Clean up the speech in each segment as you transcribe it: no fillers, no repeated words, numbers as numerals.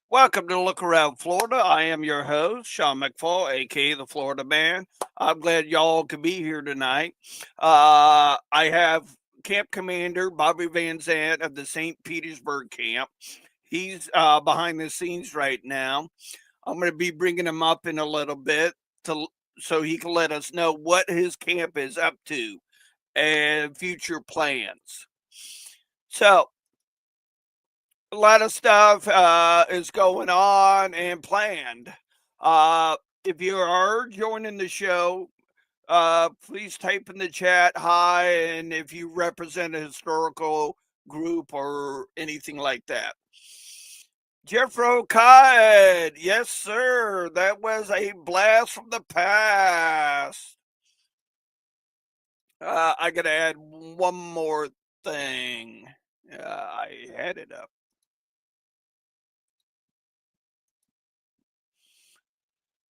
Welcome to Look Around Florida. I am your host, Sean McFall, aka the Florida Man. I'm glad y'all could be here tonight. I have Camp Commander Bobby Van Zant of the St. Petersburg camp. He's behind the scenes right now. I'm going to be bringing him up in a little bit to so he can let us know what his camp is up to and future plans. So, a lot of stuff is going on and planned. If you are joining the show, please type in the chat hi, and if you represent a historical group or anything like that. Jeffro Kide, yes, sir. That was a blast from the past. I gotta add one more thing. I had it up.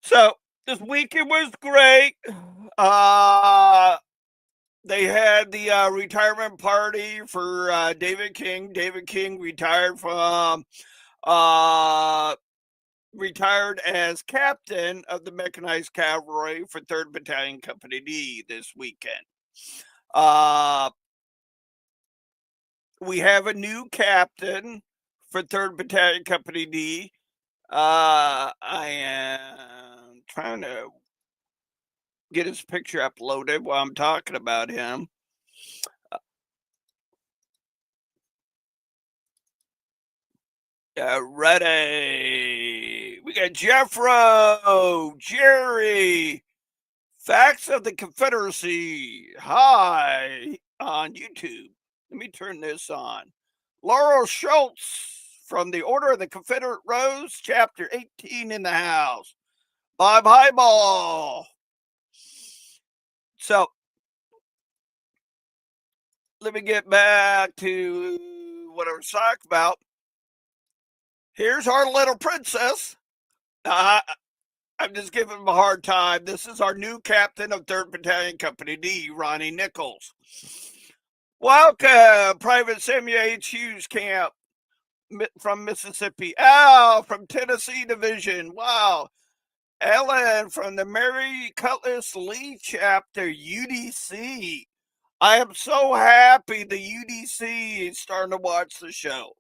So this weekend was great. Uh, they had the retirement party for David King. David King uh, retired as captain of the mechanized cavalry for 3rd Battalion Company D this weekend. Uh, we have a new captain for 3rd Battalion Company D. I am trying to get his picture uploaded while I'm talking about him. Ready. We got Jeffro, Jerry, Facts of the Confederacy. Hi on YouTube. Let me turn this on. Laurel Schultz from the Order of the Confederate Rose, Chapter 18 in the house. Bob Highball. So, let me get back to what I was talking about. Here's our little princess. I'm just giving him a hard time. This is our new captain of 3rd Battalion Company D, Ronnie Nichols. Welcome, Private Samuel H. Hughes Camp from Mississippi. Al from Tennessee Division. Wow. Ellen from the Mary Cutlass Lee Chapter, UDC. I am so happy the UDC is starting to watch the show.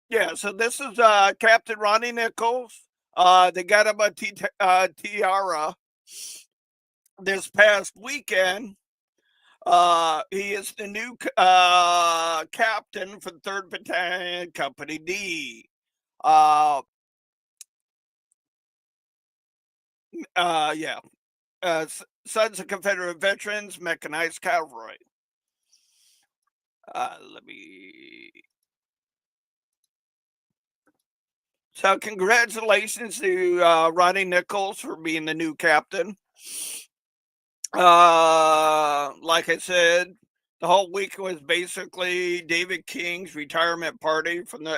Yeah, so this is Captain Ronnie Nichols. They got him a tiara this past weekend. He is the new captain for the 3rd Battalion Company D. Yeah. Sons of Confederate Veterans, Mechanized Cavalry. Let me. So, congratulations to Ronnie Nichols for being the new captain. Like I said, the whole week was basically David King's retirement party from the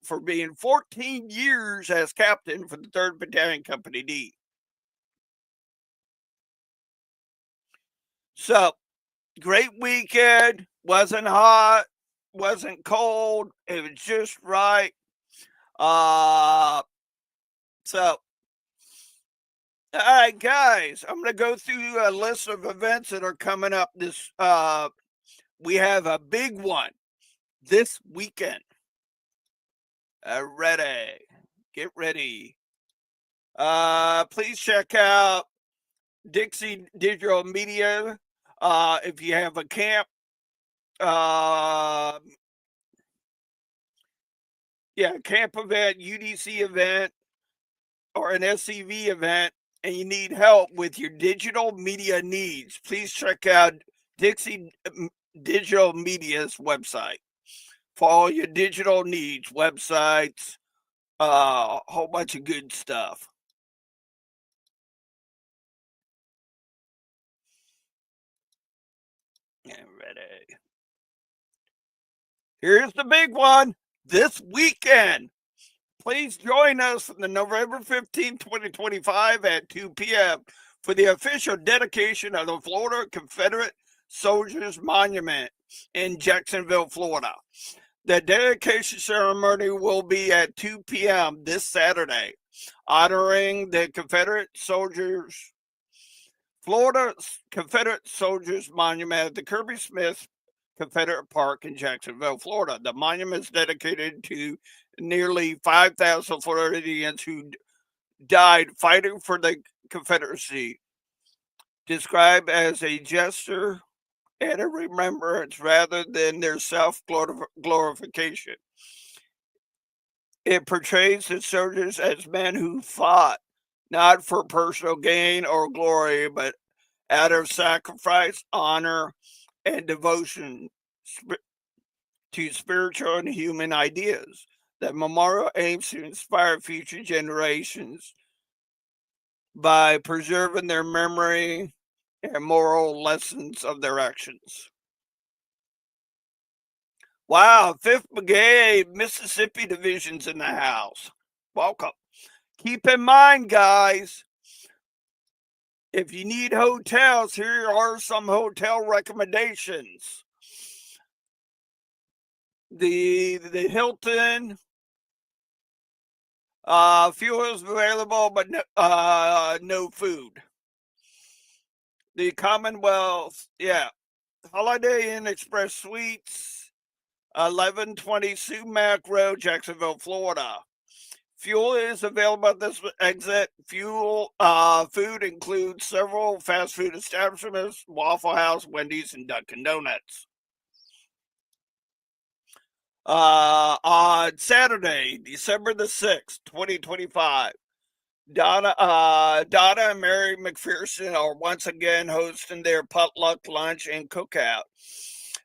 for being 14 years as captain for the 3rd Battalion Company D. So, great weekend. Wasn't hot, wasn't cold. It was just right. Uh, so, all right, guys, I'm going to go through a list of events that are coming up this. We have a big one this weekend. Ready. Get ready. Please check out Dixie Digital Media. If you have a camp, camp event, UDC event, or an SCV event, and you need help with your digital media needs, please check out Dixie Digital Media's website for all your digital needs, websites, a whole bunch of good stuff. Ready. Here's the big one this weekend. Please join us on the November 15th, 2025 at 2 p.m. for the official dedication of the Florida Confederate Soldiers Monument in Jacksonville, Florida. The dedication ceremony will be at 2 p.m. this Saturday, honoring the Florida Confederate Soldiers Monument at the Kirby Smith Confederate Park in Jacksonville, Florida. The monument is dedicated to nearly 5,000 Floridians who died fighting for the Confederacy, described as a gesture and a remembrance rather than their self glorification. It portrays the soldiers as men who fought not for personal gain or glory, but out of sacrifice, honor, and devotion to spiritual and human ideas. The memorial aims to inspire future generations by preserving their memory and moral lessons of their actions. Wow, 5th Brigade, Mississippi Division's in the house. Welcome. Keep in mind, guys, if you need hotels, here are some hotel recommendations. The Hilton, fuel is available, but no food. The Commonwealth, Holiday Inn Express Suites, 1120 Sumac Road, Jacksonville, Florida. Fuel is available at this exit. Food includes several fast food establishments, Waffle House, Wendy's, and Dunkin' Donuts. On Saturday, December the 6th, 2025, Donna and Mary McPherson are once again hosting their potluck lunch and cookout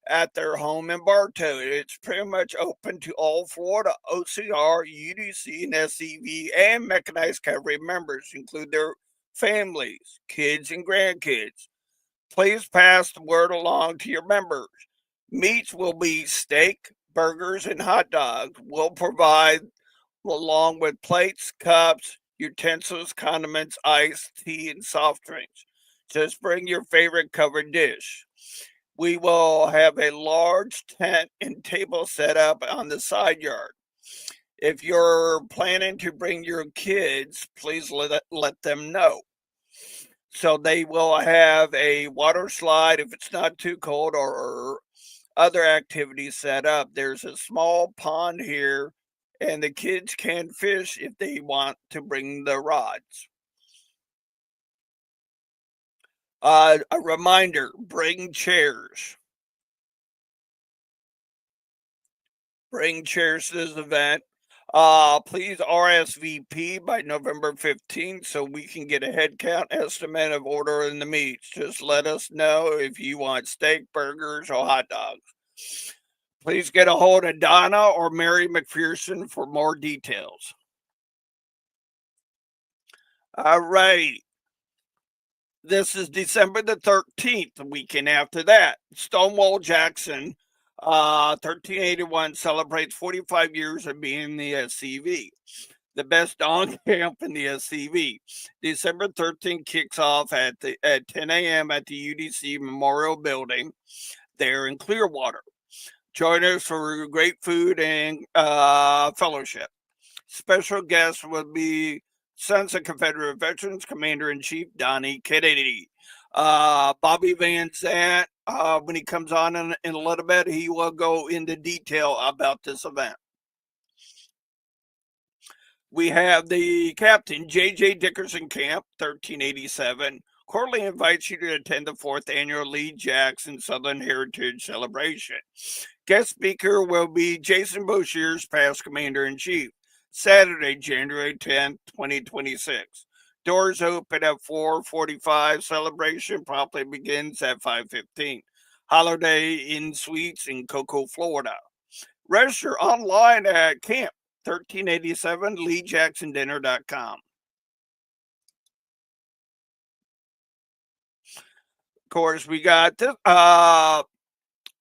at their home in Bartow. It's pretty much open to all Florida OCR, UDC, and SCV and mechanized cavalry members, include their families, kids, and grandkids. Please pass the word along to your members. Meats will be steak, burgers, and hot dogs. We'll provide along with plates, cups, utensils, condiments, ice, tea, and soft drinks. Just bring your favorite covered dish. We will have a large tent and table set up on the side yard. If you're planning to bring your kids, please let them know. So they will have a water slide if it's not too cold, or other activities set up. There's a small pond here, and the kids can fish if they want to bring the rods. A reminder, bring chairs. Bring chairs to this event. Please RSVP by November 15th so we can get a head count estimate of ordering the meats. Just let us know if you want steak, burgers, or hot dogs. Please get a hold of Donna or Mary McPherson for more details. All right. This is December the 13th, the weekend after that. Stonewall Jackson, 1381, celebrates 45 years of being the SCV, the best on camp in the SCV. December 13th kicks off at 10 a.m. at the UDC Memorial Building there in Clearwater. Join us for great food and fellowship. Special guests will be Sons of Confederate Veterans Commander-in-Chief Donnie Kennedy. Bobby Van Zant, when he comes on in a little bit, he will go into detail about this event. We have the Captain J.J. Dickerson Camp, 1387. Cordially invites you to attend the 4th Annual Lee Jackson Southern Heritage Celebration. Guest speaker will be Jason Boshears, past Commander-in-Chief. Saturday, January 10th, 2026. Doors open at 4:45. Celebration promptly begins at 5:15. Holiday Inn Suites in Cocoa, Florida. Register online at Camp 1387 LeeJacksonDinner.com. Of course, we got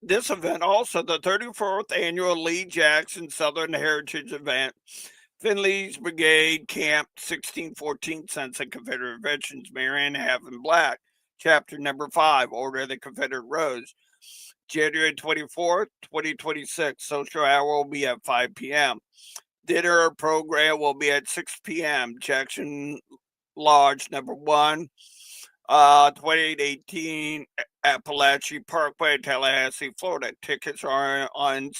this event also, the 34th Annual Lee Jackson Southern Heritage Event. Finley's Brigade Camp 1614, Sons of Confederate Veterans, Marion, Haven Black. chapter number 5, Order of the Confederate Rose. January 24th, 2026, social hour will be at 5 p.m. Dinner program will be at 6 p.m. Jackson Lodge number 1, 2818 Appalachian Parkway, Tallahassee, Florida. Tickets are on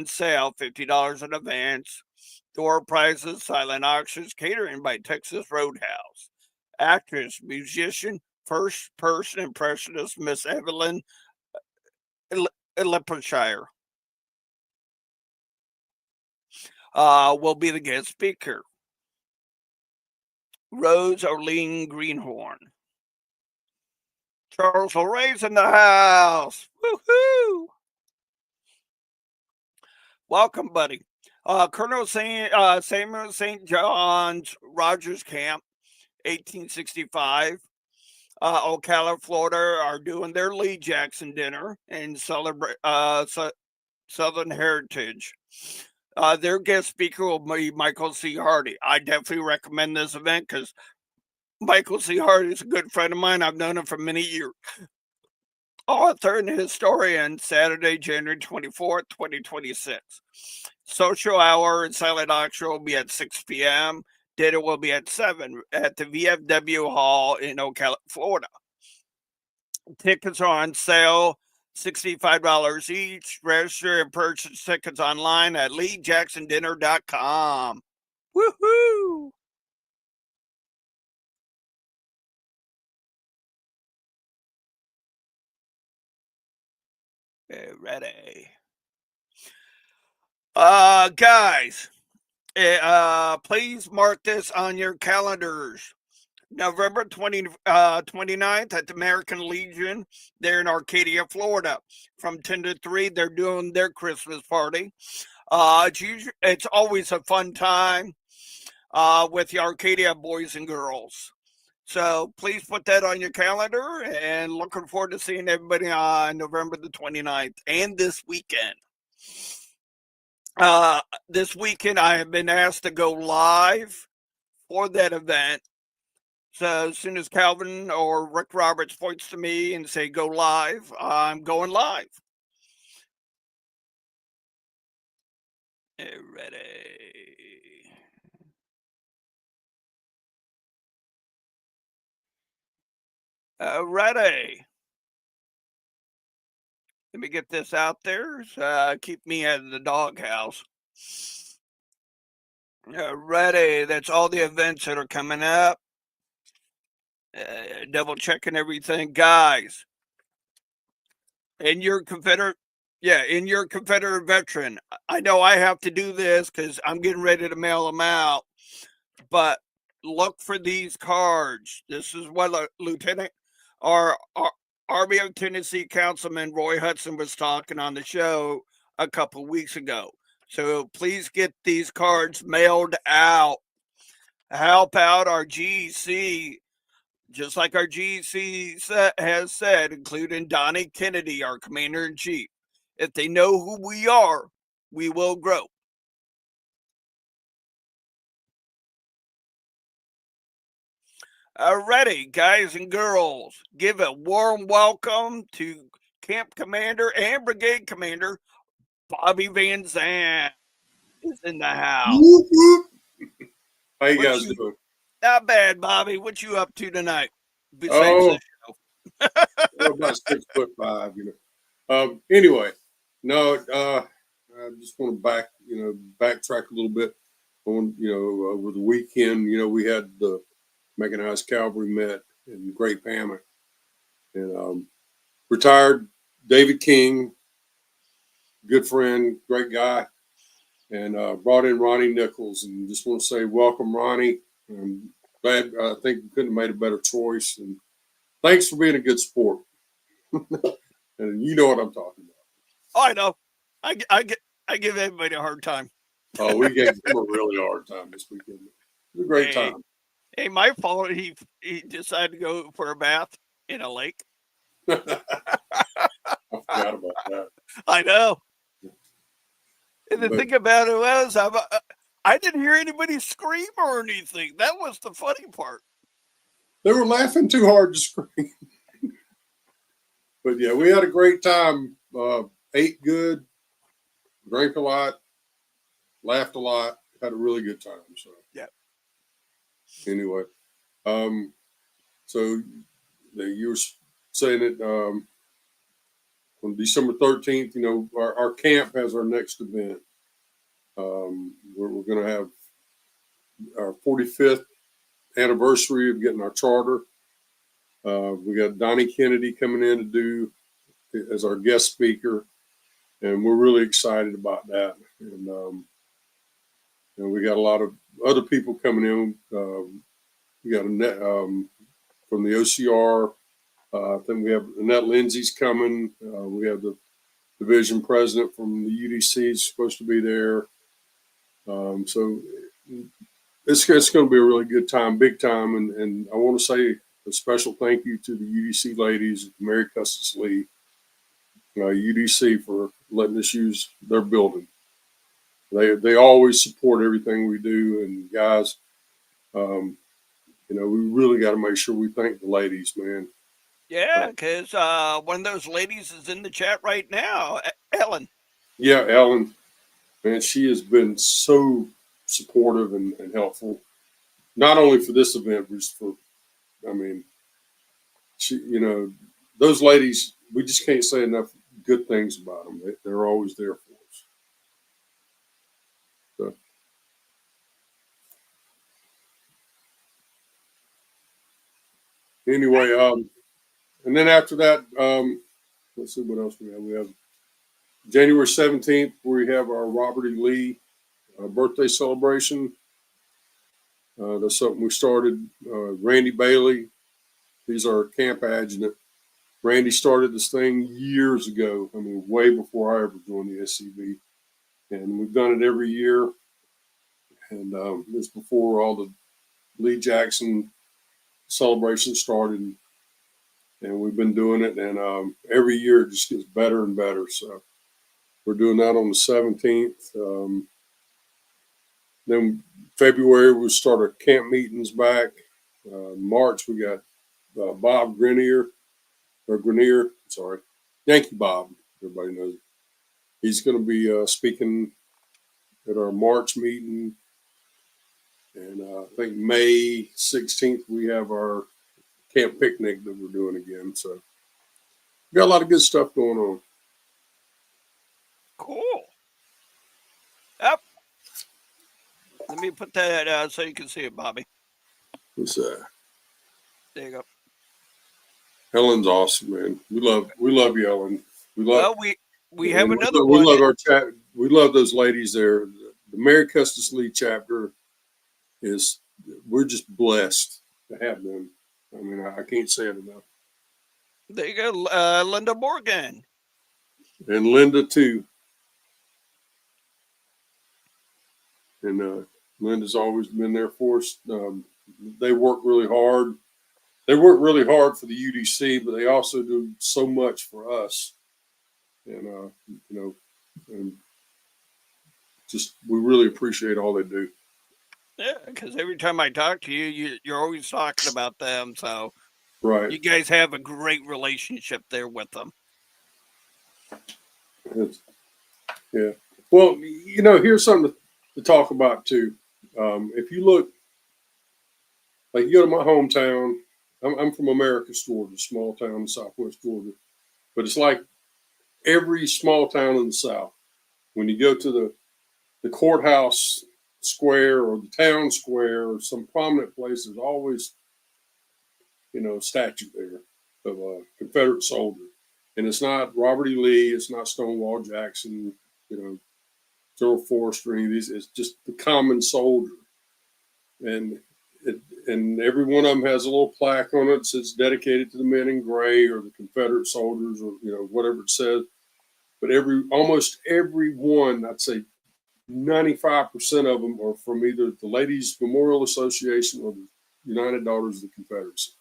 sale, $50 in advance. Door prizes, silent auctions, catering by Texas Roadhouse. Actress, musician, first person impressionist Miss Evelyn Lippershire will be the guest speaker. Rose Arlene Greenhorn. Charles O'Reilly's in the house. Woohoo! Welcome, buddy. Colonel Samuel St. John's Rogers Camp, 1865. Ocala, Florida, are doing their Lee Jackson dinner and celebrate Southern heritage. Their guest speaker will be Michael C. Hardy. I definitely recommend this event because Michael C. Hardy is a good friend of mine. I've known him for many years. Author and historian, Saturday, January 24th, 2026. Social hour and silent auction will be at 6 p.m. Dinner will be at 7 at the VFW Hall in Ocala, Florida. Tickets are on sale, $65 each. Register and purchase tickets online at LeeJacksonDinner.com. Woohoo! Ready. Guys, please mark this on your calendars. November 29th at the American Legion. They're in Arcadia, Florida. From 10 to 3, they're doing their Christmas party. It's always a fun time with the Arcadia boys and girls. So please put that on your calendar, and looking forward to seeing everybody on November the 29th and this weekend. This weekend, I have been asked to go live for that event. So as soon as Calvin or Rick Roberts points to me and say, go live, I'm going live. Ready. Ready. Let me get this out there. Keep me out of the doghouse. Ready. That's all the events that are coming up. Double checking everything, guys. In your Confederate veteran. I know I have to do this because I'm getting ready to mail them out, but look for these cards. This is what Lieutenant or Army of Tennessee Councilman Roy Hudson was talking on the show a couple weeks ago. So please get these cards mailed out. Help out our GEC, just like our GEC has said, including Donnie Kennedy, our Commander-in-Chief. If they know who we are, we will grow. Alrighty, guys and girls, give a warm welcome to Camp Commander and Brigade Commander Bobby Van Zandt is in the house. How you guys doing? Not bad, Bobby. What you up to tonight? Besides this show? About 6'5", anyway, no, I just want to backtrack a little bit on, over the weekend, we had the Mechanized Cavalry met in Great Pampa, and retired David King, good friend, great guy, and brought in Ronnie Nichols, and just want to say welcome, Ronnie. I'm glad. I think we couldn't have made a better choice, and thanks for being a good sport. And you know what I'm talking about. Oh, I know. I give everybody a hard time. Oh, we gave him a really hard time this weekend. It was a great time. Hey, my fault. He decided to go for a bath in a lake. I forgot about that. I know. And the thing about it was, I didn't hear anybody scream or anything. That was the funny part. They were laughing too hard to scream. But yeah, we had a great time. Ate good, drank a lot, laughed a lot, had a really good time. So yeah. Anyway, so you were saying that on December 13th, our camp has our next event. We're going to have our 45th anniversary of getting our charter. We got Donnie Kennedy coming in to do as our guest speaker, and we're really excited about that. And we got a lot of other people coming in. We got from the OCR. I think we have Annette Lindsay's coming. We have the division president from the UDC is supposed to be there. So it's going to be a really good time, big time. And I want to say a special thank you to the UDC ladies, Mary Custis Lee, UDC, for letting us use their building. They always support everything we do. And guys, we really got to make sure we thank the ladies, man. Yeah, because one of those ladies is in the chat right now, Ellen. Yeah, Ellen, man, she has been so supportive and helpful, not only for this event, but just for, those ladies, we just can't say enough good things about them. They're always there for us. So. Anyway, and then after that, let's see what else we have. We have January 17th, where we have our Robert E. Lee birthday celebration. That's something we started. Randy Bailey, he's our camp adjutant. Randy started this thing years ago. Way before I ever joined the SCB. And we've done it every year. And this before all the Lee Jackson celebrations started. And we've been doing it. And every year it just gets better and better. So we're doing that on the 17th. Then February, we'll start our camp meetings back. March, we got Bob Grenier, Yankee Bob, everybody knows it. He's going to be speaking at our March meeting. And I think May 16th, we have our camp picnic that we're doing again. So we got a lot of good stuff going on. Cool. Yep. Let me put that out so you can see it, Bobby. What's that? There you go. Helen's awesome, man. We love you, Ellen. We have another one. We love our chat. We love those ladies there. The Mary Custis Lee chapter we're just blessed to have them. I can't say it enough. There you go, Linda Morgan. And Linda too. And Linda's always been there for us. They work really hard. They work really hard for the UDC, but they also do so much for us. And, and just we really appreciate all they do. Yeah, because every time I talk to you, you're always talking about them. So right, you guys have a great relationship there with them. Yeah. Well, here's something to talk about too. If you look, like you go to my hometown, I'm from Americus, Georgia, small town in Southwest Georgia, but it's like every small town in the South. When you go to the courthouse square or the town square or some prominent place, there's always, a statue there of a Confederate soldier. And it's not Robert E. Lee, it's not Stonewall Jackson, Gerald Forrester, or any of these. It's just the common soldier. And every one of them has a little plaque on it that says dedicated to the men in gray or the Confederate soldiers or, whatever it says. But almost every one, I'd say 95% of them are from either the Ladies Memorial Association or the United Daughters of the Confederacy.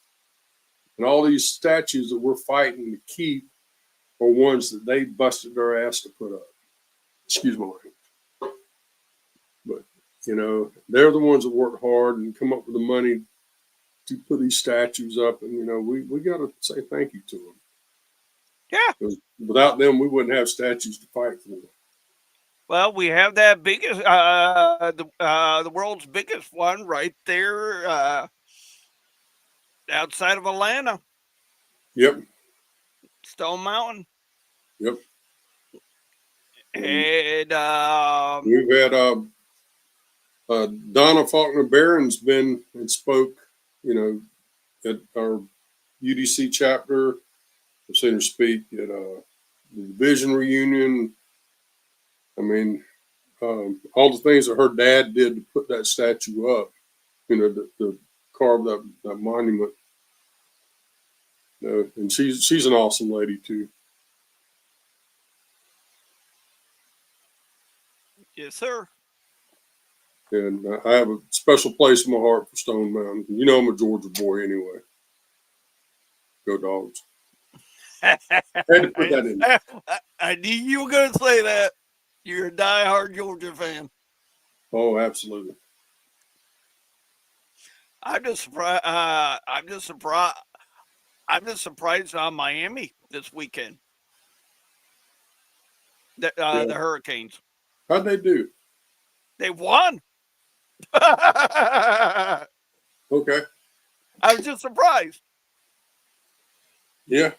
And all these statues that we're fighting to keep are ones that they busted their ass to put up. Excuse my language. But, they're the ones that work hard and come up with the money put these statues up, and we got to say thank you to them. Yeah. 'Cause without them, we wouldn't have statues to fight for. Well, we have that biggest, the world's biggest one right there outside of Atlanta, Yep. Stone Mountain. Yep. And We've had Donna Faulkner Barron's been and spoke, at our UDC chapter. I've seen her speak at the division reunion. I mean, all the things that her dad did to put that statue up, to carve that monument. And she's an awesome lady too. yes, sir. And I have a special place in my heart for Stone Mountain. I'm a Georgia boy anyway. Go Dogs. I had to put that in. I knew you were going to say that. You're a diehard Georgia fan. Oh, absolutely. I'm just surprised. I'm just surprised on Miami this weekend. The Hurricanes. How'd they do? They won. I Okay. was just surprised. Yeah.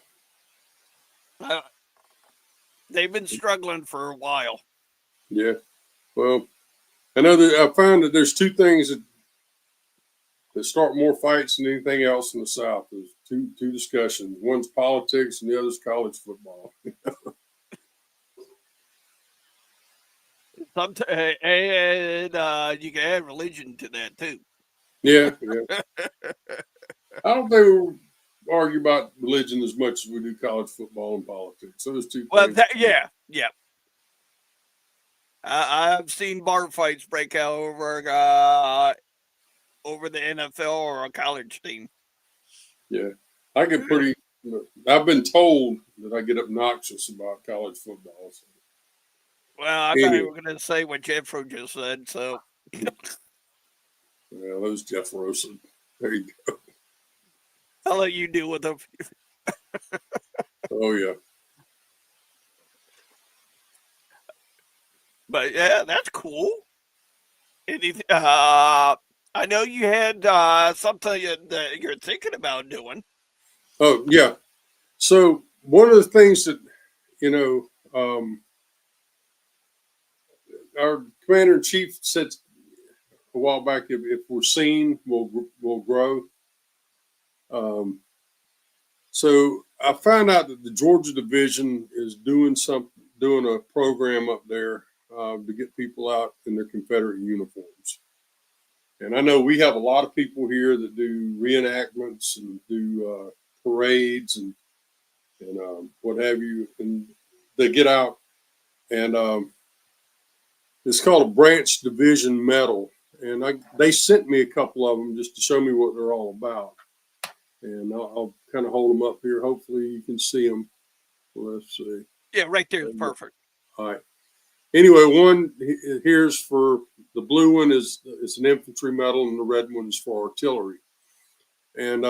They've been struggling for a while. Yeah. Well, I know that I found that there's two things that start more fights than anything else in the South. There's two discussions. One's politics and the other's college football. And you can add religion to that too. Yeah. I don't think we argue about religion as much as we do college football and politics. So there's two things. Yeah. I've seen bar fights break out over the NFL or a college team. Yeah, I get I've been told that I get obnoxious about college football. So. Well, I thought you were going to say what Jeffro just said. So, yeah, that was Jeff Rosen. There you go. I'll let you deal with them. Oh yeah. But yeah, that's cool. I know you had something that you're thinking about doing. Oh yeah. So one of the things that our commander in chief said a while back, if we're seen, we'll grow. So I found out that the Georgia division is doing a program up there to get people out in their Confederate uniforms. And I know we have a lot of people here that do reenactments and do parades and what have you, and they get out, and it's called a branch division medal, and they sent me a couple of them just to show me what they're all about, and I'll kind of hold them up here. Hopefully you can see them. Let's see. Yeah, right there is perfect. All right. Anyway, one here's for the blue one it's an infantry medal, and the red one is for artillery. And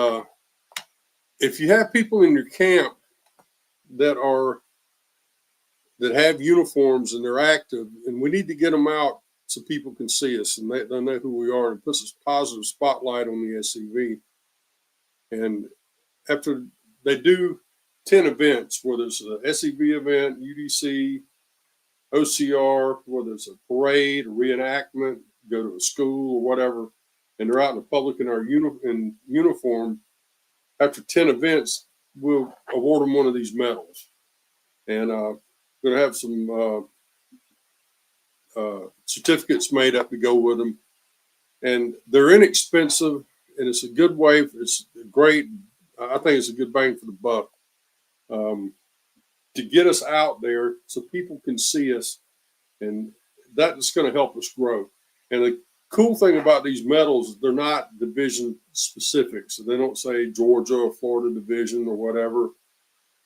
if you have people in your camp that have uniforms and they're active, and we need to get them out so people can see us and they know who we are, and puts a positive spotlight on the SCV. And after they do 10 events, whether it's a SCV event, UDC, OCR, whether it's a parade, a reenactment, go to a school or whatever, and they're out in the public in our uniform, after 10 events, we'll award them one of these medals. And we're going to have some certificates made up to go with them. And they're inexpensive, and it's a good way. It's great. I think it's a good bang for the buck to get us out there so people can see us, and that's going to help us grow. And the cool thing about these medals is they're not division specific, so they don't say Georgia or Florida division or whatever.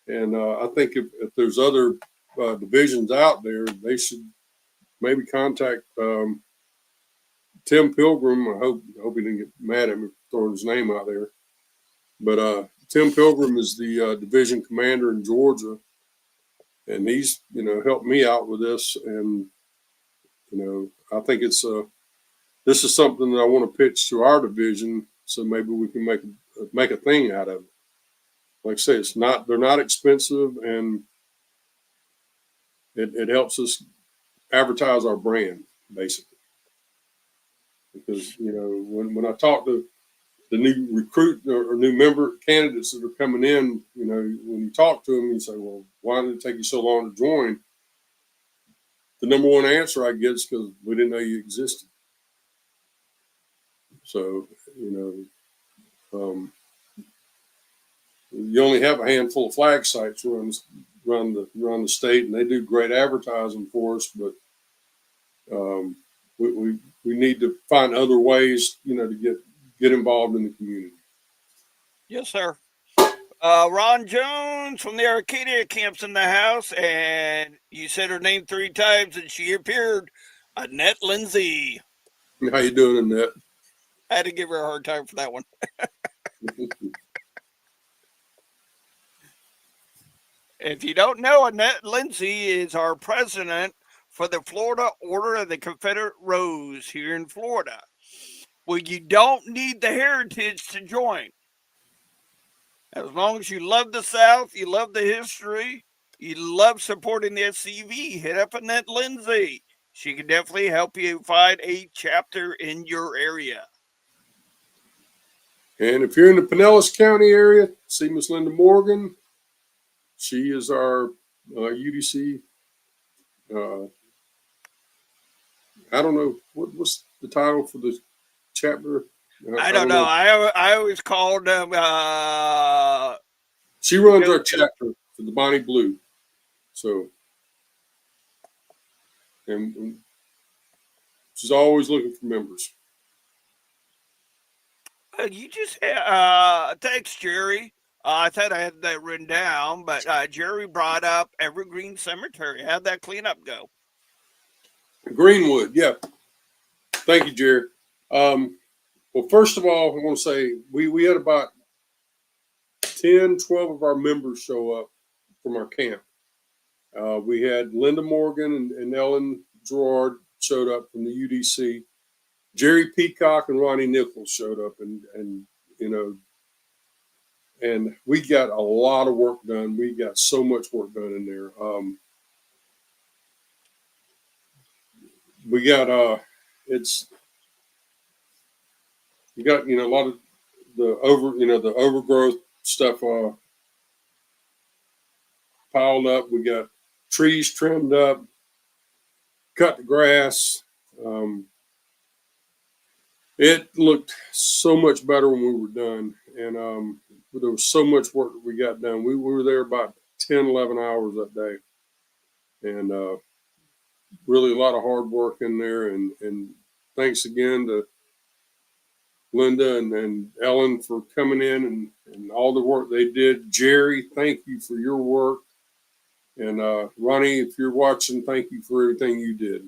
And I think if there's other divisions out there, they should maybe contact Tim Pilgrim. I hope he didn't get mad at me throwing his name out there. But Tim Pilgrim is the division commander in Georgia, and he's helped me out with this. And I think this is something that I want to pitch to our division, so maybe we can make a thing out of it. Like I say, they're not expensive, and it helps us advertise our brand basically. Because when I talk to the new recruit or new member candidates that are coming in, when you talk to them, you say, well, why did it take you so long to join? The number one answer I get is because we didn't know you existed. So, you only have a handful of flag sites run the state, and they do great advertising for us, but we need to find other ways, to get involved in the community. Yes, sir. Ron Jones from the Arcadia camp's in the house, and you said her name 3 times, and she appeared. Annette Lindsay. How you doing, Annette? I had to give her a hard time for that one. If you don't know, Annette Lindsay is our president for the Florida Order of the Confederate Rose here in Florida. Well, you don't need the heritage to join. As long as you love the South, you love the history, you love supporting the SCV, hit up Annette Lindsay. She can definitely help you find a chapter in your area. And if you're in the Pinellas County area, see Miss Linda Morgan. She is our UDC. I don't know what's the title for the chapter. I don't know. I always called them. She runs our chapter for the Bonnie Blue. So, and she's always looking for members. You just thanks, Jerry. I thought I had that written down, but Jerry brought up Evergreen Cemetery. How'd that cleanup go? Greenwood, yeah. Thank you, Jerry. Well, first of all, I want to say we had about 10, 12 of our members show up from our camp. We had Linda Morgan and Ellen Gerard showed up from the UDC. Jerry Peacock and Ronnie Nichols showed up, and we got a lot of work done. We got so much work done in there. We got you got a lot of the overgrowth stuff piled up. We got trees trimmed up, cut the grass. It looked so much better when we were done, and there was so much work that we got done. We were there about 10, 11 hours that day, and really a lot of hard work in there. And thanks again to Linda and Ellen for coming in and all the work they did. Jerry, thank you for your work. And Ronnie, if you're watching, thank you for everything you did.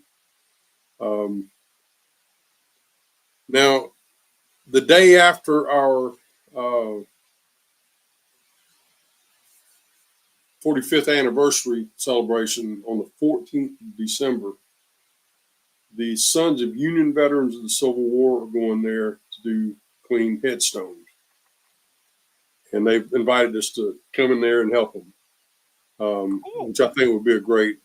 Now, the day after our 45th anniversary celebration on the 14th of December, the Sons of Union Veterans of the Civil War are going there to do clean headstones. And they've invited us to come in there and help them, which I think would be a great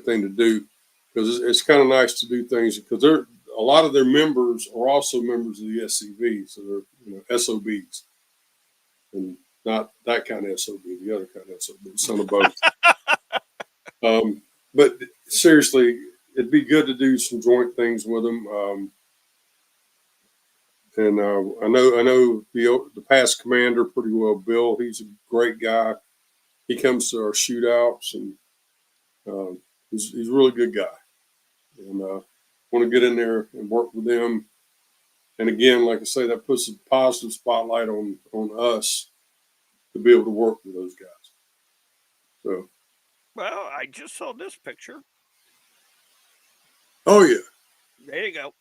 thing to do, because it's kind of nice to do things, because a lot of their members are also members of the SCV, so they're SOBs, and not that kind of SOB, the other kind of SOB, some of both. But seriously, it'd be good to do some joint things with them. And I know the past commander pretty well, Bill. He's a great guy. He comes to our shootouts, and he's a really good guy. And want to get in there and work with them. And again, like I say, that puts a positive spotlight on us to be able to work with those guys. So, well, I just saw this picture. Oh yeah, there you go.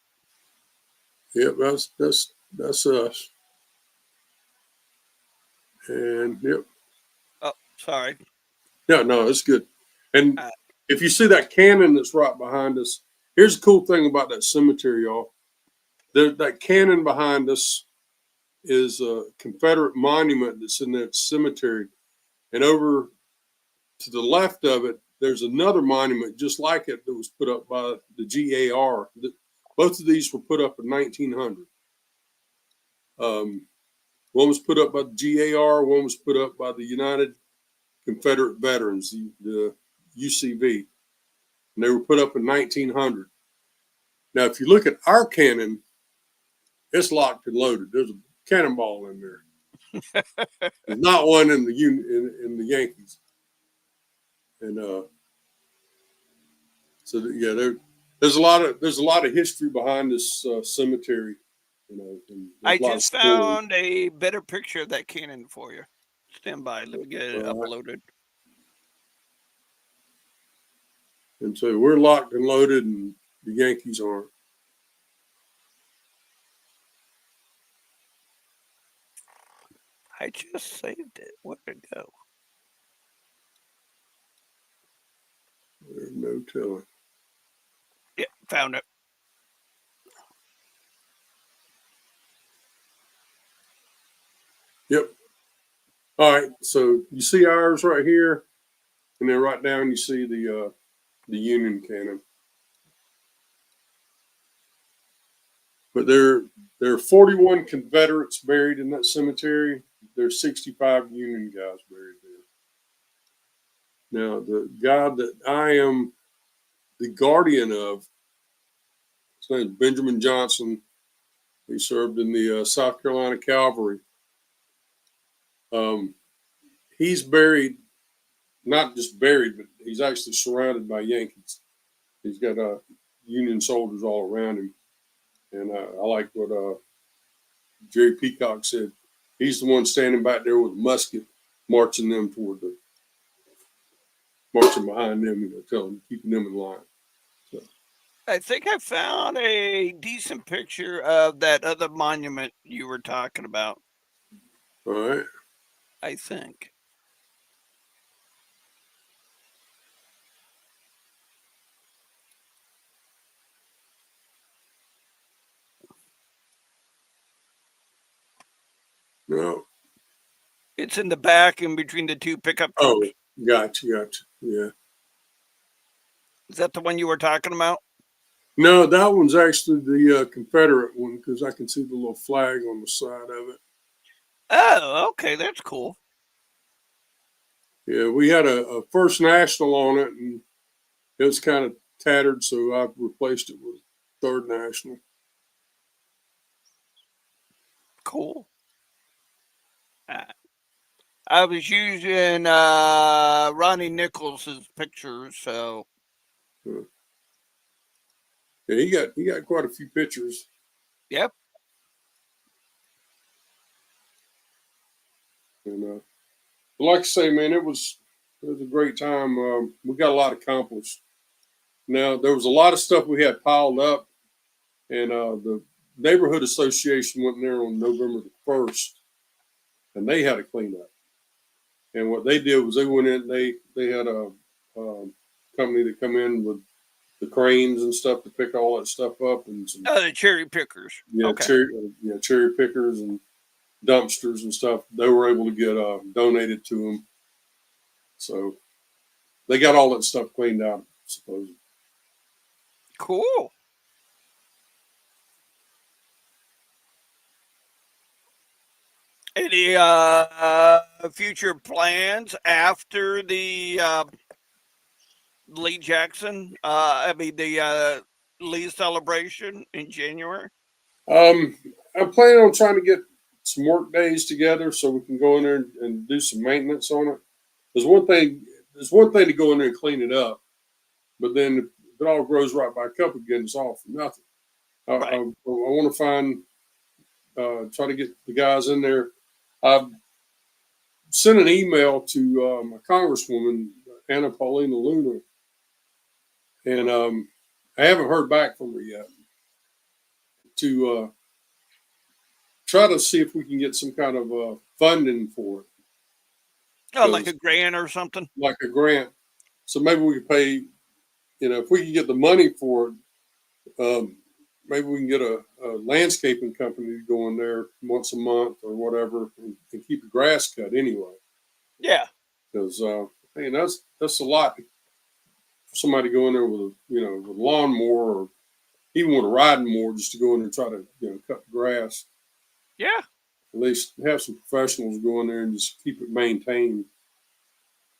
Yep, that's us. And yep. Oh, sorry. Yeah, no, it's good. And Uh, if you see that cannon that's right behind us, here's the cool thing about that cemetery, y'all. That cannon behind us is a Confederate monument that's in that cemetery. And over to the left of it, there's another monument just like it that was put up by the GAR. Both of these were put up in 1900. One was put up by the GAR, one was put up by the United Confederate Veterans, the UCV. And they were put up in 1900. Now, if you look at our cannon, it's locked and loaded. There's a cannonball in there. There's not one in the Yankees. And there's a lot of history behind this cemetery. You know, and I there's a lot of just stories. found a better picture of that cannon for you. Stand by. Let me get it uploaded. And so we're locked and loaded, and the Yankees aren't. I just saved it. Where'd it go? There's no telling. Yeah, found it. Yep. All right. So you see ours right here, and then right down you see the Union cannon. But there are 41 Confederates buried in that cemetery. There's 65 Union guys buried there. Now, the guy that I am the guardian of, his name is Benjamin Johnson. He served in the South Carolina Cavalry. He's buried, not just buried, but he's actually surrounded by Yankees. He's got Union soldiers all around him. And I like what Jerry Peacock said. He's the one standing back there with a musket, marching behind them, telling them, keeping them in line. So. I think I found a decent picture of that other monument you were talking about. All right. I think. No. It's in the back in between the two pickup trucks. Oh, gotcha. Yeah. Is that the one you were talking about? No, that one's actually the Confederate one because I can see the little flag on the side of it. Oh, okay. That's cool. Yeah, we had a First National on it, and it was kind of tattered, so I replaced it with Third National. Cool. I was using Ronnie Nichols' pictures, so. Yeah, he got quite a few pictures. Yep. And like I say, man, it was a great time. We got a lot accomplished. Now there was a lot of stuff we had piled up, and the neighborhood association went in there on November the 1st, and they had to clean up. And what they did was they went in. They had a company that come in with the cranes and stuff to pick all that stuff up, and some The cherry pickers. Okay. cherry pickers and dumpsters and stuff. They were able to get donated to them, so they got all that stuff cleaned out. Supposedly. Cool. Any future plans after the Lee Jackson? The Lee celebration in January. I'm planning on trying to get some work days together so we can go in there and do some maintenance on it. There's one thing to go in there and clean it up, but then if it all grows right back up again, it's all for nothing. I want to find, try to get the guys in there. I've sent an email to my congresswoman, Anna Paulina Luna, and I haven't heard back from her yet to try to see if we can get some kind of funding for it. Oh, like a grant or something? Like a grant. So maybe we could pay, if we can get the money for it, maybe we can get a landscaping company to go in there once a month or whatever and keep the grass cut anyway. Yeah. Because, that's a lot for somebody to go in there with a lawnmower or even with a riding mower just to go in there and try to, cut the grass. Yeah. At least have some professionals go in there and just keep it maintained.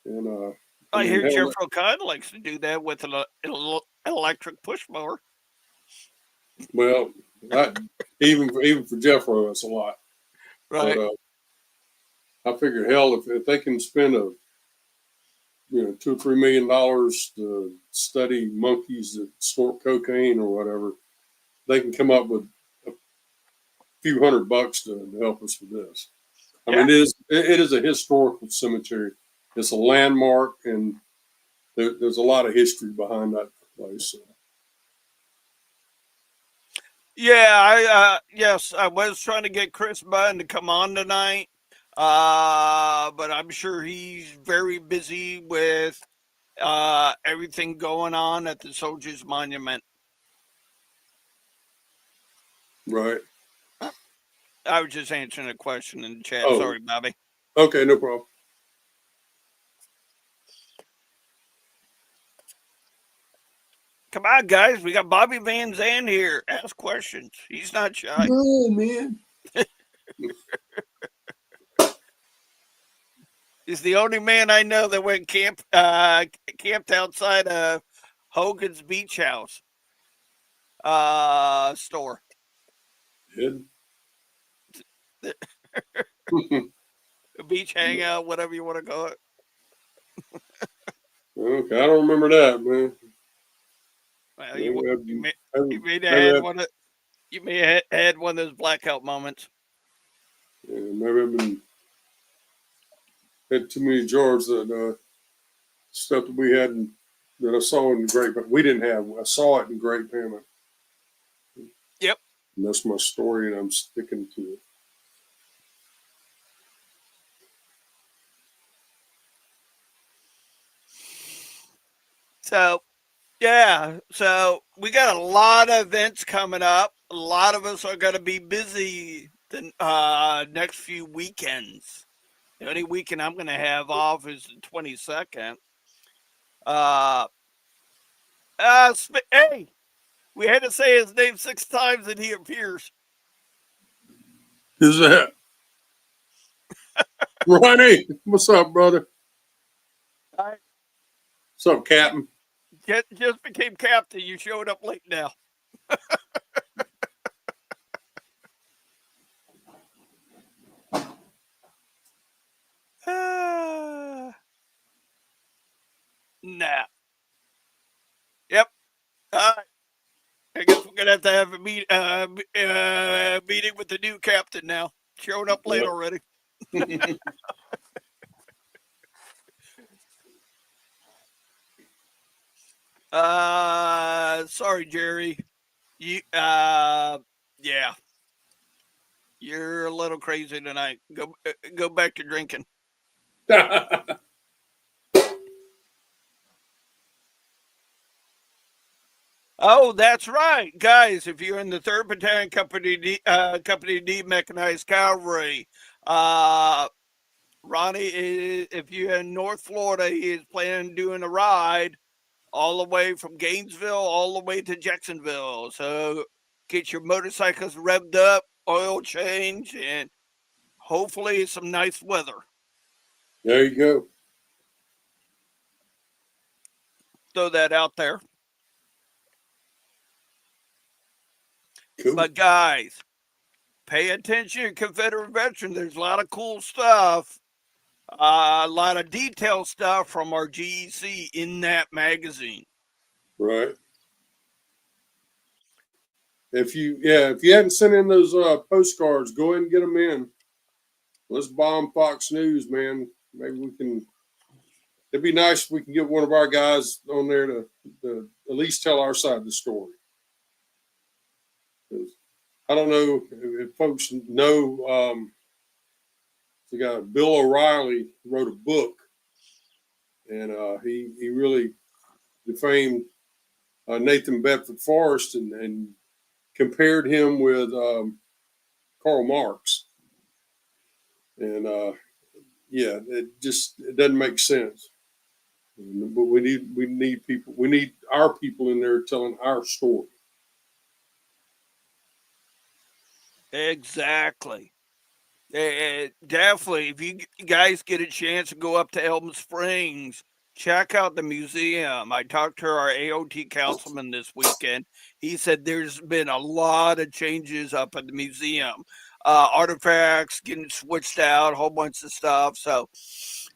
And I hear Jeff O'Connor likes to do that with an electric push mower. Well, even for Jeffro, it's a lot. Right. But I figure, hell, if they can spend $2 or $3 million to study monkeys that snort cocaine or whatever, they can come up with a few $100 to help us with this. I mean, it is a historical cemetery. It's a landmark, and there's a lot of history behind that place. So. Yeah, yes, I was trying to get Chris Bunn to come on tonight, but I'm sure he's very busy with everything going on at the Soldiers Monument. Right. I was just answering a question in the chat. Oh. Sorry, Bobby. Okay, no problem. Come on, guys. We got Bobby Van Zandt here. Ask questions. He's not shy. No, man. He's the only man I know that went camped outside of Hogan's Beach House store. Good. Beach hangout, whatever you want to call it. Okay, I don't remember that, man. Well, you may have had one of those blackout moments. Yeah, maybe I've had too many jars that stuff that we had that I saw in the Great. But we didn't have. I saw it in Great Pampa. Yep. And that's my story, and I'm sticking to it. So, yeah. So we got a lot of events coming up. A lot of us are going to be busy the next few weekends. The only weekend I'm going to have off is the 22nd. Hey, we had to say his name 6 times and he appears. Who's that? Ronnie, what's up, brother? Hi. What's up, Captain? Just became captain. You showed up late now. Nah. Yep. All right. I guess we're gonna have to have a meeting with the new captain now. Showed up late already. Sorry, Jerry. You yeah. You're a little crazy tonight. Go back to drinking. Oh, that's right, guys. If you're in the 3rd Battalion Company D Mechanized Cavalry, Ronnie is. If you're in North Florida, he is planning on doing a ride all the way from Gainesville all the way to Jacksonville. So get your motorcycles revved up, oil change, and hopefully some nice weather. There you go. Throw that out there. Cool. But guys, pay attention, Confederate veteran. There's a lot of cool stuff, a lot of detailed stuff from our GEC in that magazine. Right. If you hadn't sent in those postcards, go ahead and get them in. Let's bomb Fox News, man. Maybe we can. It'd be nice if we can get one of our guys on there to at least tell our side of the story. I don't know if folks know. The guy Bill O'Reilly wrote a book, and he really defamed Nathan Bedford Forrest and compared him with Karl Marx. And yeah, it doesn't make sense. But we need our people in there telling our story. Exactly. Definitely. If you guys get a chance to go up to Elm Springs, check out the museum. I talked to our AOT councilman this weekend. He said there's been a lot of changes up at the museum. Artifacts getting switched out, a whole bunch of stuff. So,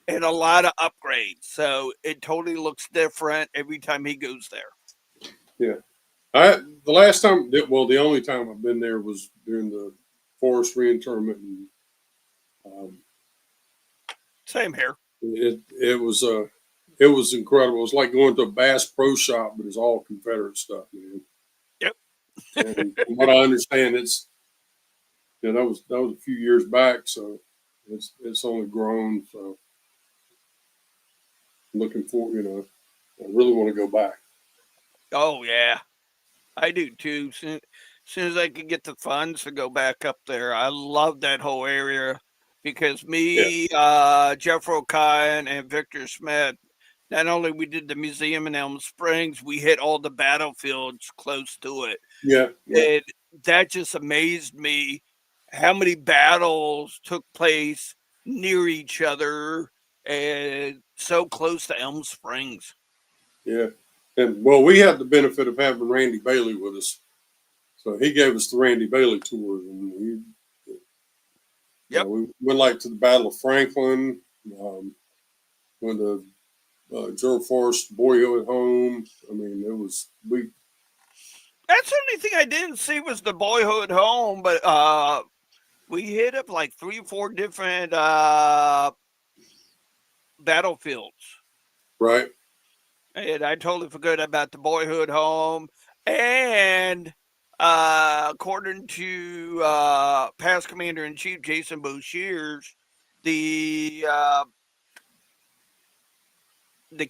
and a lot of upgrades. So it totally looks different every time he goes there. Yeah. The only time I've been there was during the Forest reinterment. And, Same here. it was incredible. It was like going to a Bass Pro Shop, but it's all Confederate stuff, man. Yep. And from what I understand, it's that was a few years back, so it's only grown. So I'm looking forward. I really want to go back. Oh yeah, I do too. Soon as I can get the funds to go back up there, I love that whole area because me, Jeff O'Kine, and Victor Smith. Not only we did the museum in Elm Springs, we hit all the battlefields close to it. Yeah. And that just amazed me how many battles took place near each other and so close to Elm Springs. Yeah. And well, we had the benefit of having Randy Bailey with us. So he gave us the Randy Bailey tours, and we went like to the Battle of Franklin, when the Gerald Forrest boyhood home. I mean, That's the only thing I didn't see was the boyhood home, but we hit up like 3 or 4 different battlefields. Right. And I totally forgot about the boyhood home. And according to past Commander-in-Chief Jason Boshears, the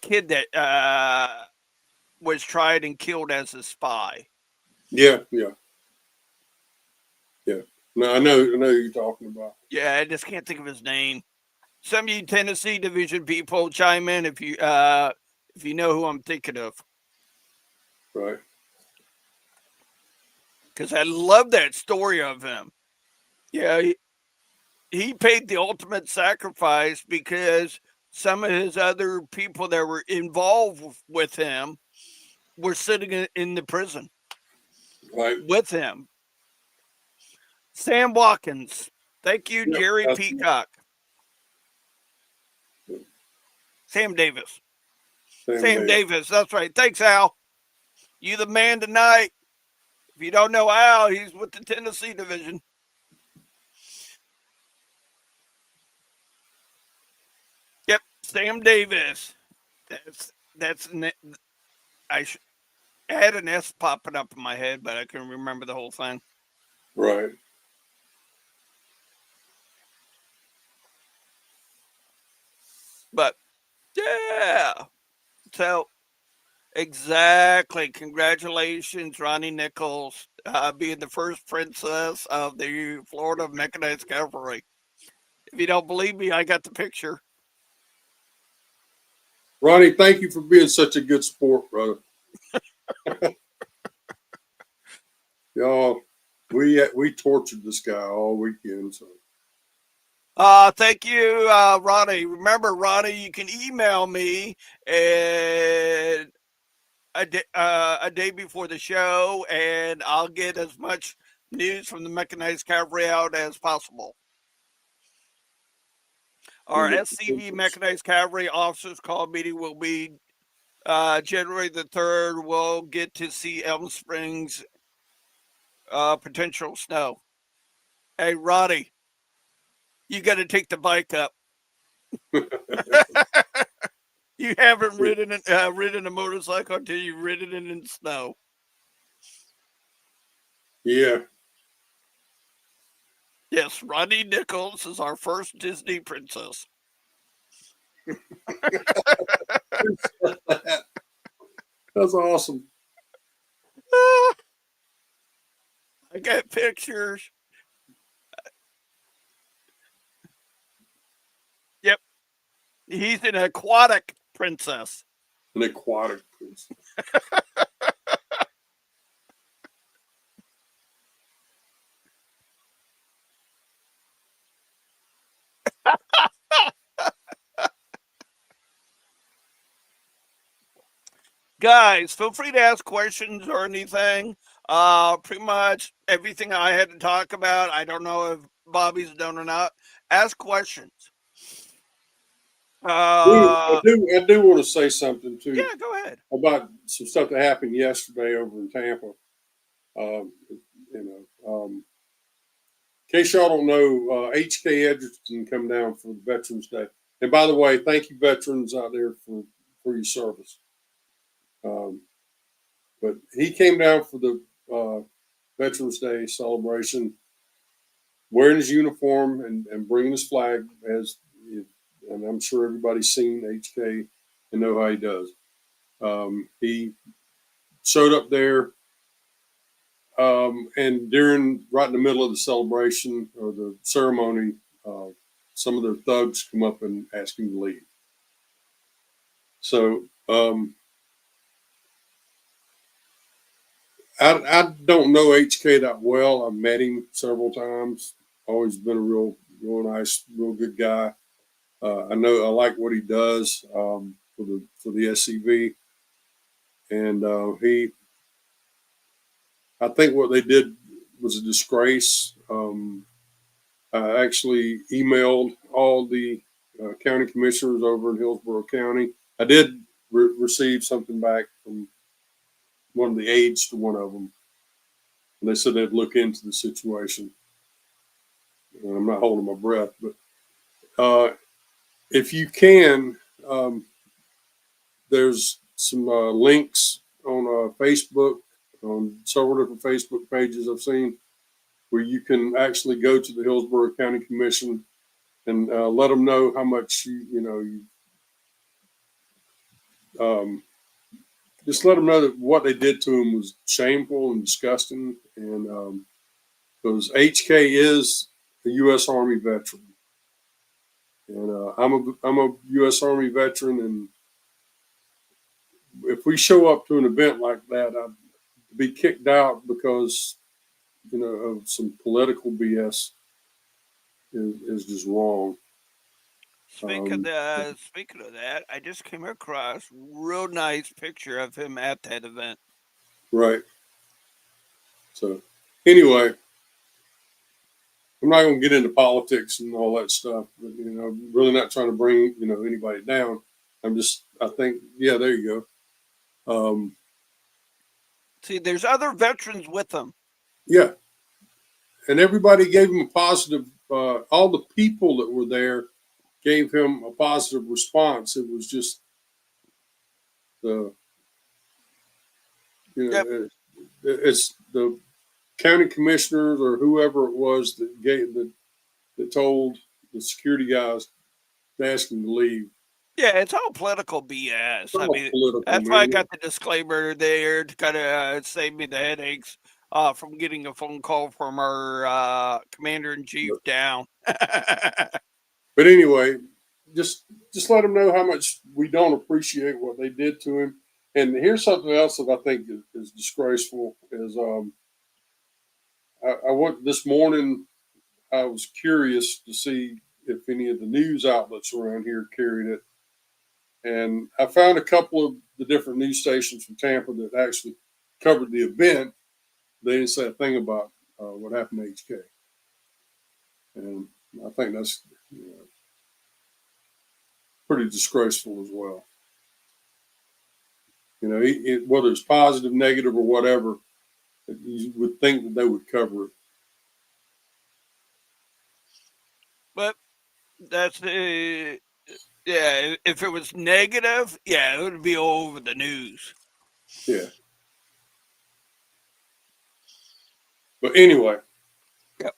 kid that was tried and killed as a spy. Yeah. No, I know who you're talking about. Yeah, I just can't think of his name. Some of you Tennessee Division people chime in if you know who I'm thinking of. Right. Because I love that story of him. Yeah, he paid the ultimate sacrifice because some of his other people that were involved with him were sitting in the prison with him. Sam Watkins. Thank you, Jerry Peacock. Sam Davis. Sam Davis. That's right. Thanks, Al. You the man tonight. If you don't know Al, he's with the Tennessee Division. Yep, Sam Davis. I had an S popping up in my head, but I couldn't remember the whole thing. Right. But yeah, so exactly. Congratulations, Ronnie Nichols, being the first princess of the Florida Mechanized Cavalry. If you don't believe me, I got the picture. Ronnie, thank you for being such a good sport, brother. Y'all, we tortured this guy all weekend. So. Thank you, Ronnie. Remember, Ronnie, you can email me and a day before the show, and I'll get as much news from the Mechanized Cavalry out as possible. Our SCV Mechanized Cavalry Officers Call meeting will be January the 3rd. We'll get to see Elm Springs potential snow. Hey, Ronnie, you got to take the bike up. You haven't ridden a motorcycle until you've ridden it in snow. Yeah. Yes, Ronnie Nichols is our first Disney princess. That's awesome. I got pictures. Yep, he's an aquatic princess. An aquatic princess. Guys, feel free to ask questions or anything. Pretty much everything I had to talk about. I don't know if Bobby's done or not. Ask questions. Uh, I do want to say something too yeah, go ahead. about some stuff that happened yesterday over in Tampa. Um, in case y'all don't know, H.K. Edgerton come down for Veterans Day. And by the way, thank you, veterans out there, for your service. Um, but he came down for the Veterans Day celebration, wearing his uniform and bringing his flag, and I'm sure everybody's seen HK and know how he does. He showed up there, and right in the middle of the celebration or the ceremony, some of their thugs come up and ask him to leave. So I don't know HK that well. I've met him several times. Always been a real nice, real good guy. I like what he does for the SCV, and I think what they did was a disgrace. I actually emailed all the county commissioners over in Hillsborough County. I did receive something back from one of the aides to one of them, and they said they'd look into the situation. And I'm not holding my breath, but if you can, there's some links on Facebook, on several different Facebook pages I've seen, where you can actually go to the Hillsborough County Commission and let them know how much just let them know that what they did to him was shameful and disgusting. And because HK is a U.S. Army veteran, and I'm a U.S. Army veteran, and if we show up to an event like that, I'd be kicked out because of some political BS is just wrong. Speaking of that, I just came across real nice picture of him at that event. Right. So anyway, I'm not going to get into politics and all that stuff, but I'm really not trying to bring anybody down. I think, yeah, there you go. See, there's other veterans with him. Yeah, and everybody gave him a positive. All the people that were there gave him a positive response. It was just the Yep. it's the county commissioners or whoever it was that told the security guys to ask him to leave. Yeah, it's all political BS. It's all political, that's why I man. got the disclaimer there to kind of save me the headaches from getting a phone call from our commander in chief down. But anyway, just let them know how much we don't appreciate what they did to him. And here's something else that I think is disgraceful: is I went this morning. I was curious to see if any of the news outlets around here carried it, and I found a couple of the different news stations from Tampa that actually covered the event. They didn't say a thing about what happened to HK, and I think that's pretty disgraceful as well. Whether it's positive, negative, or whatever, you would think that they would cover it. But that's the yeah. If it was negative, yeah, it would be all over the news. Yeah. But anyway, Yep.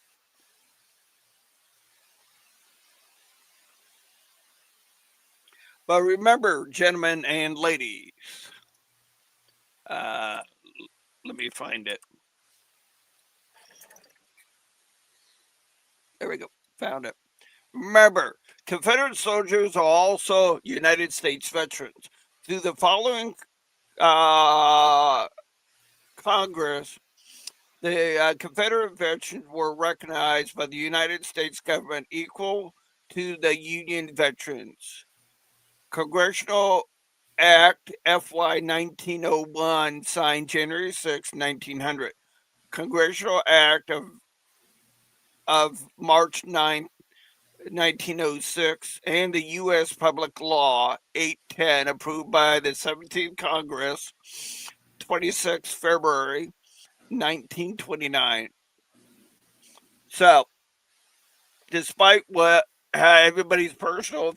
But remember, gentlemen and ladies, uh, let me find it. There we go. Found it. Remember, Confederate soldiers are also United States veterans. Through the following uh, Congress, the Confederate veterans were recognized by the United States government equal to the Union veterans. Congressional Act FY 1901, signed January 6, 1900. Congressional Act of March 9, 1906, and the U.S. Public Law 810, approved by the 17th Congress, 26 February 1929. So, despite what everybody's personal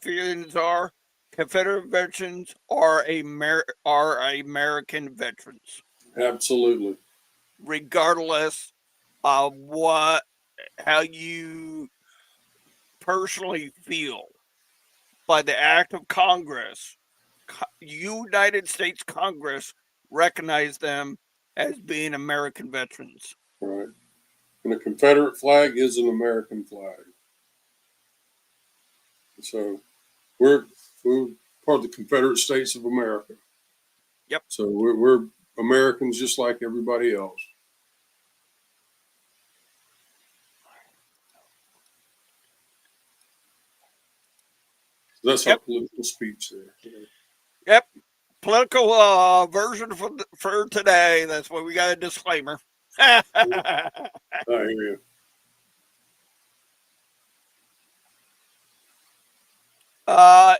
feelings are, Confederate veterans are American veterans, Absolutely. regardless of how you personally feel. By the act of Congress, United States Congress recognized them as being American veterans. Right. And the Confederate flag is an American flag. So we're part of the Confederate States of America. Yep. So we're Americans just like everybody else. So that's our political speech there. Yep. Political version for today. That's why we got a disclaimer. I hear you.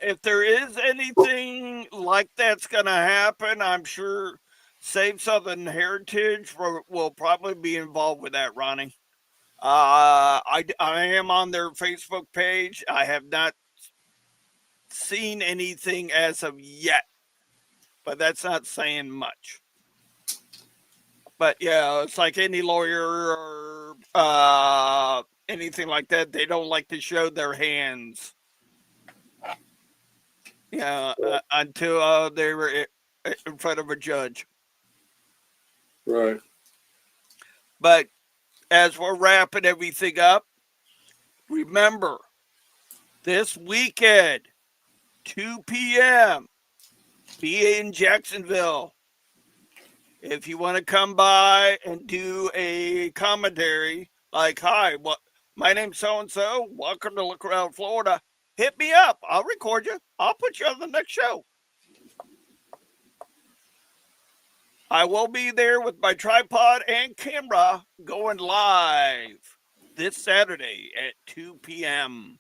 If there is anything like that's going to happen, I'm sure Save Southern Heritage will probably be involved with that, Ronnie. I am on their Facebook page. I have not seen anything as of yet, but that's not saying much. But yeah, it's like any lawyer or anything like that. They don't like to show their hands. Yeah, until they were in front of a judge. Right. But as we're wrapping everything up, remember this weekend, 2 p.m., be in Jacksonville. If you want to come by and do a commentary, like, hi, my name's so and so, welcome to Look Around Florida, hit me up. I'll record you. I'll put you on the next show. I will be there with my tripod and camera going live this Saturday at 2 p.m.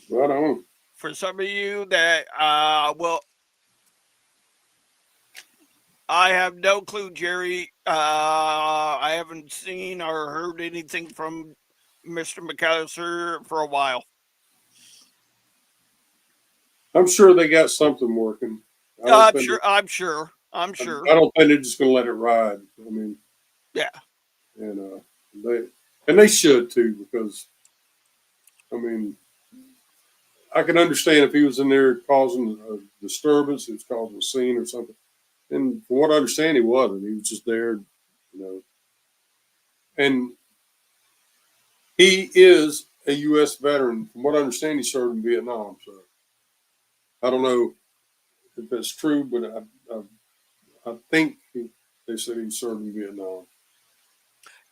Right on. For some of you that I have no clue, Jerry. I haven't seen or heard anything from Mr. McAllister for a while. I'm sure they got something working. I'm sure. I don't think they're just going to let it ride. I mean, yeah, and they should too, because I mean, I can understand if he was in there causing a disturbance, he was causing a scene or something. And from what I understand, he wasn't. He was just there, you know. And he is a U.S. veteran. From what I understand, he served in Vietnam. So I don't know if that's true, but I think they said he served in Vietnam.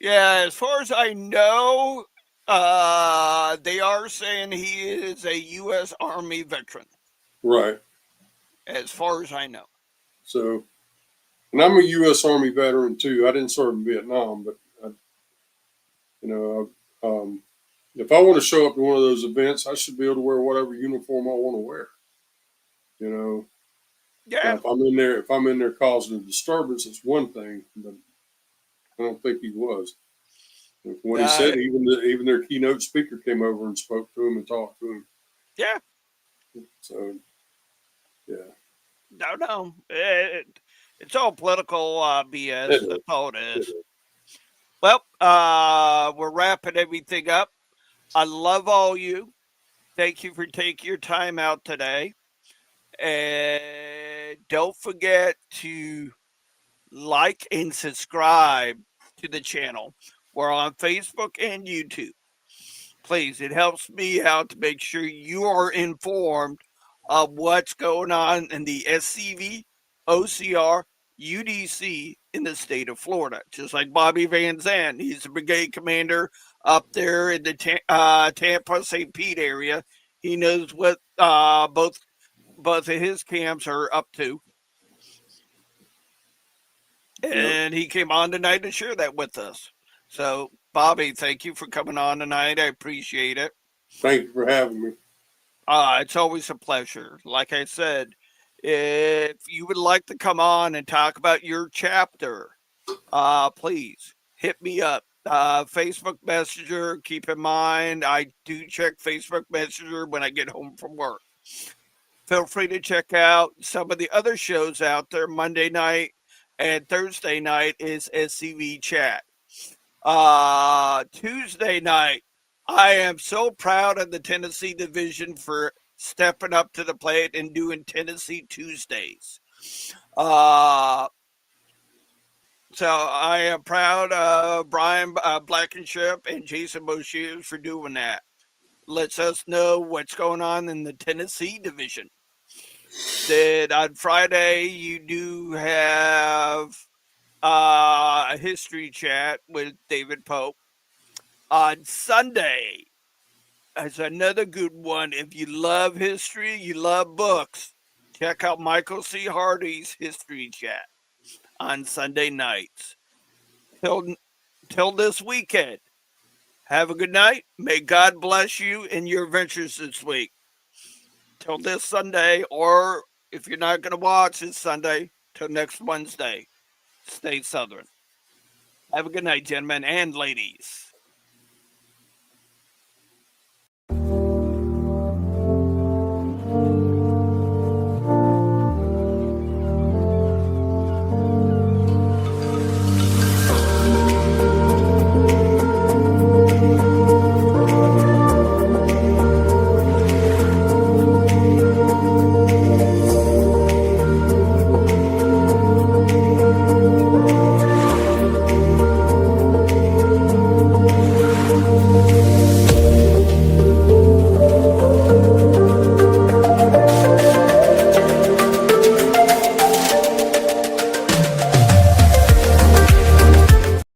Yeah, as far as I know, they are saying he is a U.S. Army veteran. Right. As far as I know. So, and I'm a U.S. Army veteran too. I didn't serve in Vietnam, but if I want to show up to one of those events, I should be able to wear whatever uniform I want to wear. You know. Yeah. Now, if I'm in there causing a disturbance, it's one thing, but I don't think he was. From what he said, even their keynote speaker came over and spoke to him and talked to him. Yeah. So, yeah. No. It's all political BS. That's all it is. Well, we're wrapping everything up. I love all you. Thank you for taking your time out today. And don't forget to like and subscribe to the channel. We're on Facebook and YouTube. Please, it helps me out to make sure you are informed of what's going on in the SCV, OCR, UDC in the state of Florida. Just like Bobby Van Zandt, he's the brigade commander up there in the Tampa, St. Pete area. He knows what both of his camps are up to. And he came on tonight to share that with us. So, Bobby, thank you for coming on tonight. I appreciate it. Thank you for having me. It's always a pleasure. Like I said, if you would like to come on and talk about your chapter, please hit me up. Facebook Messenger. Keep in mind, I do check Facebook Messenger when I get home from work. Feel free to check out some of the other shows out there. Monday night and Thursday night is SCV Chat. Tuesday night, I am so proud of the Tennessee division for stepping up to the plate and doing Tennessee Tuesdays. So I am proud of Brian Blankenship and Jason Moshe for doing that. Lets us know what's going on in the Tennessee division. Then on Friday, you do have a history chat with David Pope. On Sunday is another good one. If you love history, you love books, check out Michael C. Hardy's history chat on Sunday nights. Till this weekend, have a good night. May God bless you in your ventures this week. Till this Sunday, or if you're not going to watch this Sunday, till next Wednesday, stay Southern. Have a good night, gentlemen and ladies.